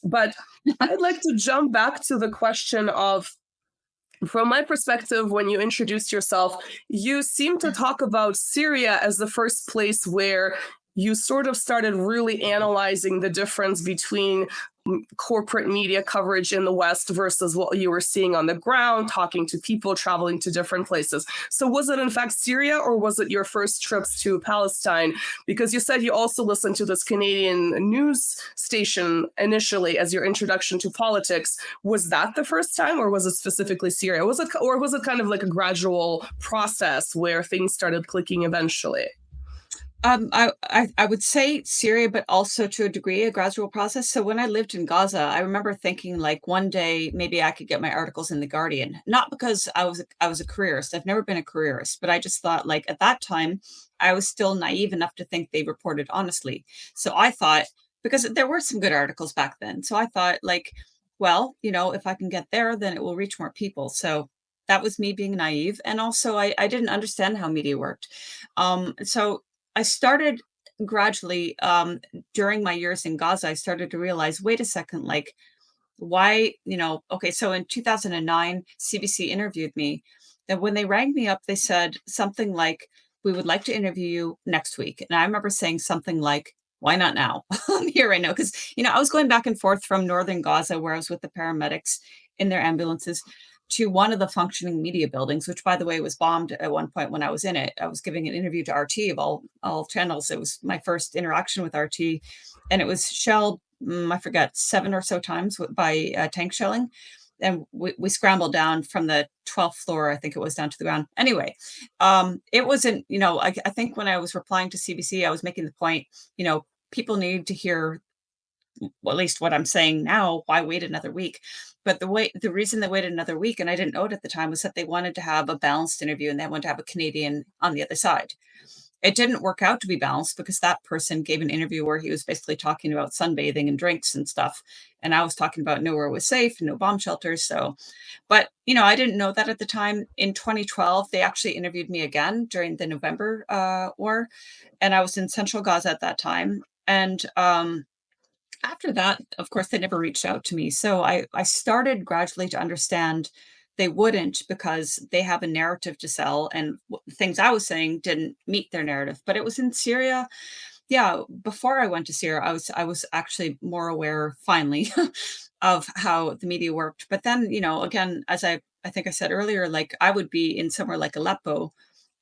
But I'd like to jump back to the question of, from my perspective, when you introduced yourself, you seem to talk about Syria as the first place where you sort of started really analyzing the difference between corporate media coverage in the West versus what you were seeing on the ground, talking to people, traveling to different places. So was it in fact Syria, or was it your first trips to Palestine? Because you said you also listened to this Canadian news station initially as your introduction to politics. Was that the first time, or was it specifically Syria? Was it kind of like a gradual process where things started clicking eventually? I would say Syria, but also to a degree a gradual process. So when I lived in Gaza, I remember thinking like one day maybe I could get my articles in the Guardian. Not because I was a careerist. I've never been a careerist, but I just thought like at that time I was still naive enough to think they reported honestly. So I thought, because there were some good articles back then. So I thought like, well, if I can get there, then it will reach more people. So that was me being naive. And also I didn't understand how media worked. So I started gradually during my years in Gaza. I started to realize, wait a second, like why, okay, so in 2009, CBC interviewed me. That when they rang me up, they said something like, we would like to interview you next week. And I remember saying something like, why not now? I'm here right now. Because, I was going back and forth from northern Gaza, where I was with the paramedics in their ambulances, to one of the functioning media buildings, which, by the way, was bombed at one point when I was in it. I was giving an interview to RT of all channels. It was my first interaction with RT, and it was shelled, I forget, 7 or so times by tank shelling. And we scrambled down from the 12th floor, I think it was, down to the ground. Anyway, it wasn't, I think when I was replying to CBC, I was making the point, people need to hear, well, at least what I'm saying now. Why wait another week? But the reason they waited another week, and I didn't know it at the time, was that they wanted to have a balanced interview and they wanted to have a Canadian on the other side. It didn't work out to be balanced because that person gave an interview where he was basically talking about sunbathing and drinks and stuff. And I was talking about nowhere was safe, no bomb shelters. So, but, I didn't know that at the time. In 2012, they actually interviewed me again during the November war. And I was in central Gaza at that time. And after that, of course, they never reached out to me. So I started gradually to understand they wouldn't, because they have a narrative to sell, and things I was saying didn't meet their narrative. But it was in Syria. Yeah, before I went to Syria, I was actually more aware, finally, of how the media worked. But then, again, as I think I said earlier, like I would be in somewhere like Aleppo,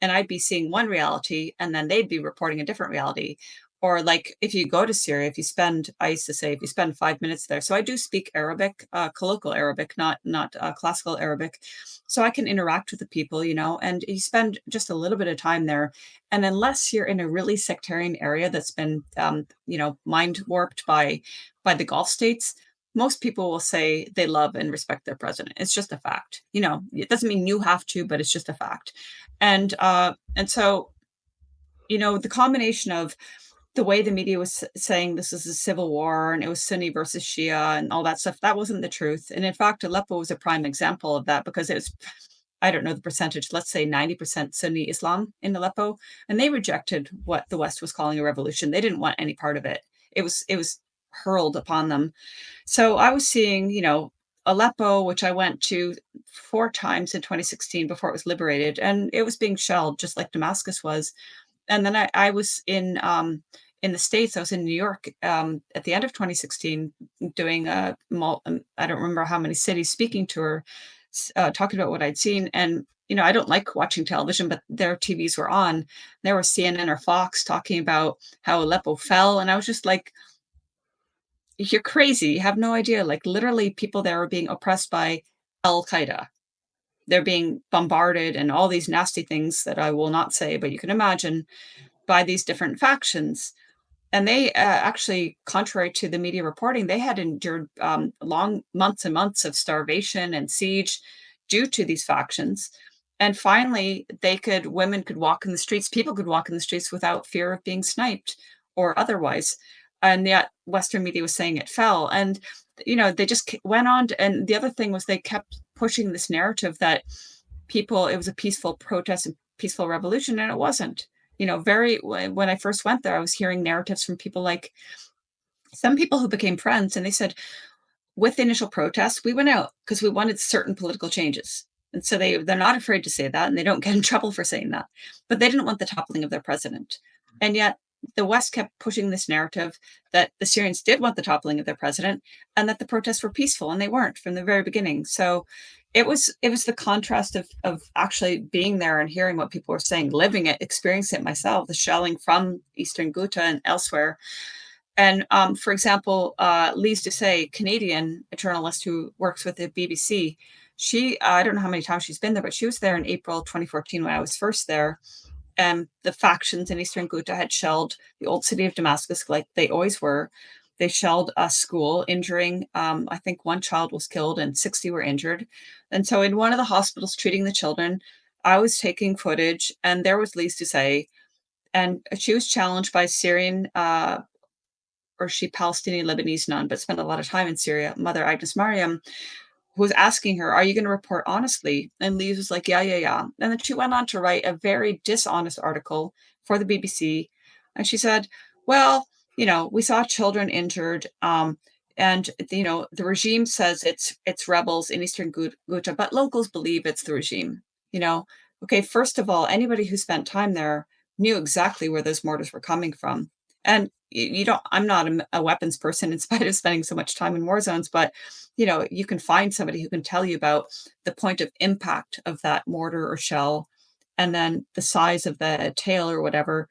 and I'd be seeing one reality, and then they'd be reporting a different reality. Or like if you go to Syria, I used to say, if you spend 5 minutes there. So I do speak Arabic, colloquial Arabic, not classical Arabic. So I can interact with the people, and you spend just a little bit of time there. And unless you're in a really sectarian area that's been, mind warped by the Gulf states, most people will say they love and respect their president. It's just a fact. It doesn't mean you have to, but it's just a fact. And so, the combination of the way the media was saying this is a civil war and it was Sunni versus Shia and all that stuff, that wasn't the truth. And in fact, Aleppo was a prime example of that, because it was, I don't know the percentage, let's say 90% Sunni Islam in Aleppo. And they rejected what the West was calling a revolution. They didn't want any part of it. It was hurled upon them. So I was seeing, Aleppo, which I went to 4 times in 2016 before it was liberated, and it was being shelled just like Damascus was. And then I was in the States. I was in New York at the end of 2016 doing I don't remember how many cities speaking tour, talking about what I'd seen. And, I don't like watching television, but their TVs were on. There was CNN or Fox talking about how Aleppo fell. And I was just like, you're crazy. You have no idea. Like literally people there are being oppressed by Al-Qaeda. They're being bombarded and all these nasty things that I will not say, but you can imagine, by these different factions. And they actually, contrary to the media reporting, they had endured long months and months of starvation and siege due to these factions. And finally, women could walk in the streets, people could walk in the streets without fear of being sniped or otherwise. And yet Western media was saying it fell. And, they just went on. And the other thing was they kept pushing this narrative that it was a peaceful protest and peaceful revolution. And it wasn't. When I first went there, I was hearing narratives from people, like some people who became friends, and they said, with the initial protests, we went out because we wanted certain political changes. And so they're not afraid to say that, and they don't get in trouble for saying that. But they didn't want the toppling of their president. And yet the West kept pushing this narrative that the Syrians did want the toppling of their president and that the protests were peaceful, and they weren't from the very beginning. So it was the contrast of actually being there and hearing what people were saying, living it, experiencing it myself, the shelling from Eastern Ghouta and elsewhere. And for example, Lise Doucet, Canadian journalist who works with the BBC, she, I don't know how many times she's been there, but she was there in April 2014 when I was first there. And the factions in Eastern Ghouta had shelled the old city of Damascus like they always were. They shelled a school, injuring, I think one child was killed and 60 were injured. And so in one of the hospitals treating the children, I was taking footage, and there was Lise Doucet, and she was challenged by Syrian, or she Palestinian Lebanese nun, but spent a lot of time in Syria, Mother Agnes Mariam, who was asking her, are you going to report honestly? And Lise was like, yeah. And then she went on to write a very dishonest article for the BBC. And she said, well, we saw children injured. And, the regime says it's rebels in Eastern Ghouta, but locals believe it's the regime. Okay, first of all, anybody who spent time there knew exactly where those mortars were coming from. And I'm not a weapons person in spite of spending so much time in war zones, but you can find somebody who can tell you about the point of impact of that mortar or shell, and then the size of the tail or whatever,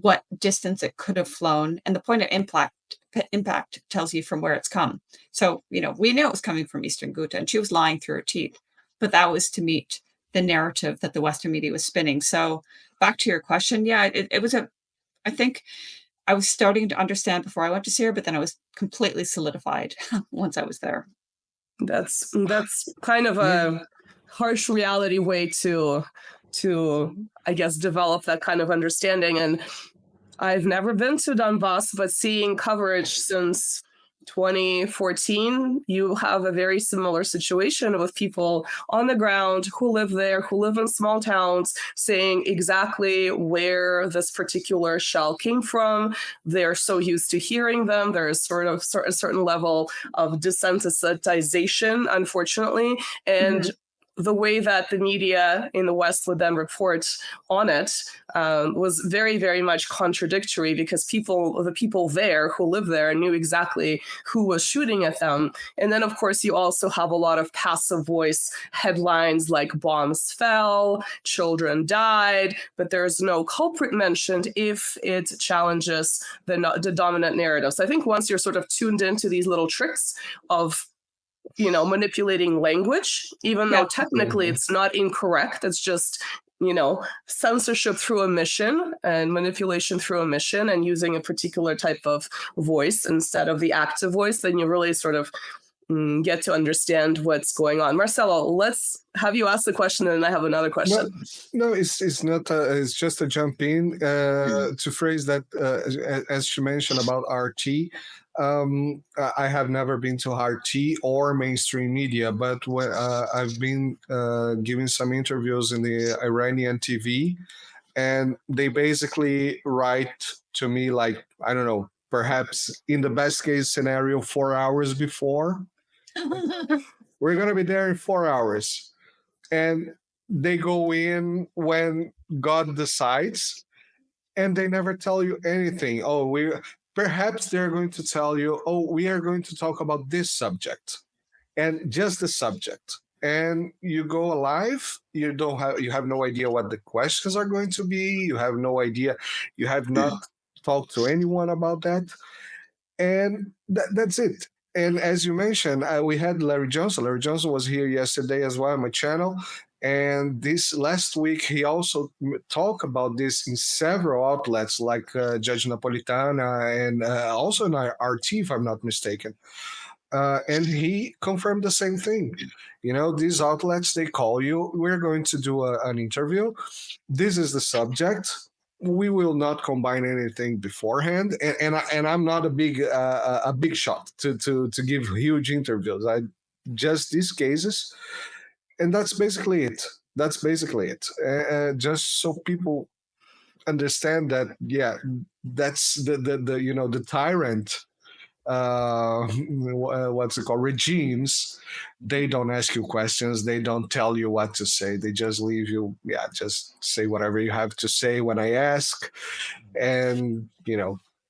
what distance it could have flown, and the point of impact tells you from where it's come. So, we knew it was coming from Eastern Ghouta, and she was lying through her teeth, but that was to meet the narrative that the Western media was spinning. So back to your question, yeah, it was I think I was starting to understand before I went to Syria, but then I was completely solidified once I was there. That's kind of a harsh reality way to I guess develop that kind of understanding. And I've never been to Donbass, but seeing coverage since 2014, you have a very similar situation with people on the ground who live there, who live in small towns, saying exactly where this particular shell came from. They're so used to hearing them. There is sort of a certain level of desensitization, unfortunately. And the way that the media in the West would then report on it was very, very much contradictory, because the people there who live there knew exactly who was shooting at them. And then, of course, you also have a lot of passive voice headlines like bombs fell, children died, but there's no culprit mentioned if it challenges the dominant narrative. So I think once you're sort of tuned into these little tricks of manipulating language, even though technically it's not incorrect, it's just, censorship through omission and manipulation through omission and using a particular type of voice instead of the active voice, then you really sort of get to understand what's going on. Marcelo, let's have you ask the question, and then I have another question. No, it's not. It's just a jump in to phrase that, as she mentioned about RT. I have never been to RT or mainstream media, but when, I've been giving some interviews in the Iranian TV, and they basically write to me like, I don't know, perhaps in the best case scenario, 4 hours before. We're going to be there in 4 hours. And they go in when God decides, and they never tell you anything. Perhaps they're going to tell you, we are going to talk about this subject, and just the subject. And you go live, you have no idea what the questions are going to be. You have no idea. You have not talked to anyone about that. And that's it. And as you mentioned, we had Larry Johnson. Larry Johnson was here yesterday as well on my channel. And this last week, he also talked about this in several outlets like Judge Napolitana and also in RT, if I'm not mistaken. And he confirmed the same thing. These outlets, they call you. We're going to do an interview. This is the subject. We will not combine anything beforehand, and I'm not a big shot to give huge interviews. I just these cases, and that's basically it. Just so people understand that, yeah, that's the tyrant what's it called, regimes, they don't ask you questions. They don't tell you what to say. They just leave you, just say whatever you have to say when I ask. And,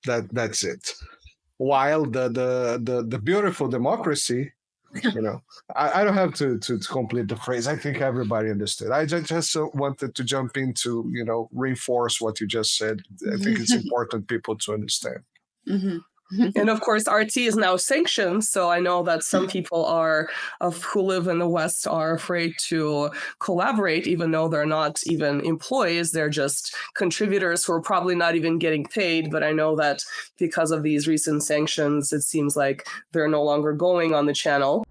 that's it. While the beautiful democracy, I don't have to complete the phrase. I think everybody understood. I just wanted to jump in to, reinforce what you just said. I think it's important people to understand. Mm-hmm. And of course, RT is now sanctioned. So I know that some people who live in the West are afraid to collaborate, even though they're not even employees. They're just contributors who are probably not even getting paid. But I know that because of these recent sanctions, it seems like they're no longer going on the channel.